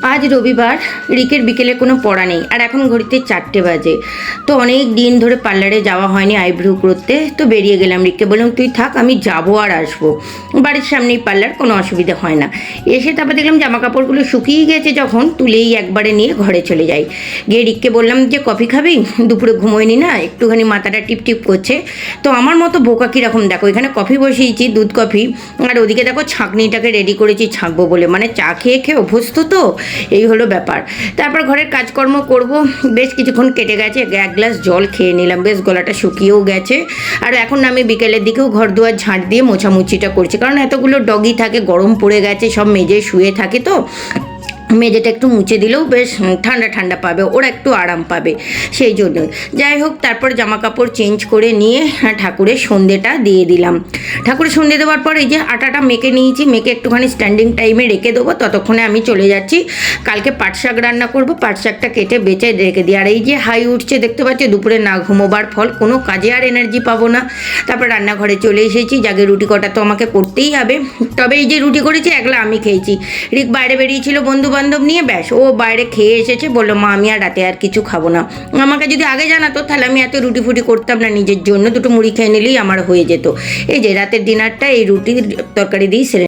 আজ রবিবার, রিকের বিকেলে কোনো পড়া নেই আর এখন ঘড়িতে 4টে বাজে। তো অনেক দিন ধরে পার্লারে যাওয়া হয়নি আইব্রু করতে, তো বেরিয়ে গেলাম। রিককে বললাম তুই থাক, আমি যাবো আর আসবো, বাড়ির সামনেই পার্লার, কোনো অসুবিধা হয় না। এসে তারপর দেখলাম জামা কাপড়গুলো শুকিয়ে গেছে, যখন তুলেই একবারে নিয়ে ঘরে চলে যাই। গিয়ে রিককে বললাম যে কফি খাবি, দুপুরে ঘুমোয়নি না, একটুখানি মাথাটা টিপ টিপ করছে। তো আমার মতো বোকা কীরকম দেখো, এখানে কফি বসিয়েছি, দুধ কফি, আর ওদিকে দেখো ছাঁকনিটাকে রেডি করেছি ছাঁকবো বলে, মানে চা খেয়ে খেয়ে অভ্যস্ত তো, এই হলো ব্যাপার। তারপর ঘরের কাজকর্ম করব, বেশ কিছুক্ষণ কেটে গেছে, এক গ্লাস জল খেয়ে নিলাম, বেশ গলাটা শুকিয়েও গেছে। আর এখন আমি বিকেলের দিকেও ঘর দুয়ার ঝাঁট দিয়ে মোছামুছিটা করছি, কারণ এতগুলো ডগি থাকে, গরম পড়ে গেছে, সব মেজে শুয়ে থাকে, তো মেঝেটা একটু মুছে দিলেও বেশ ঠান্ডা ঠান্ডা পাবে, ওরা একটু আরাম পাবে, সেই জন্যই। যাই হোক, তারপর জামা কাপড় চেঞ্জ করে নিয়ে ঠাকুরের সন্ধ্যেটা দিয়ে দিলাম। ঠাকুরের সন্ধ্যে দেওয়ার পর এই যে আটাটা মেখে নিয়েছি, মেখে একটুখানি স্ট্যান্ডিং টাইমে রেখে দেবো, ততক্ষণে আমি চলে যাচ্ছি কালকে পাট শাক রান্না করবো। পাট শাকটা কেটে বেঁচে রেখে দিই। আর এই যে হাই উঠছে দেখতে পাচ্ছি, দুপুরে না ঘুমোবার ফল, কোনো কাজে আর এনার্জি পাবো না। তারপর রান্নাঘরে চলে এসেছি, জাগে রুটি কটা তো আমাকে করতেই হবে। তবে এই যে রুটি করেছি একলা আমি খেয়েছি, রিক বাইরে বেরিয়েছিল বন্ধু বান্ধব নিয়ে, ব্যাস ও বাইরে খেয়ে এসেছে, বললো মা আমি আর রাতে আর কিছু খাবো না। আমাকে যদি আগে জানাতো তাহলে আমি এত রুটি ফুটি করতাম না, নিজের জন্য দুটো মুড়ি খেয়ে নিলেই আমার হয়ে যেত। এই যে রাতের ডিনারটা এই রুটির তরকারি দিয়েই সেরে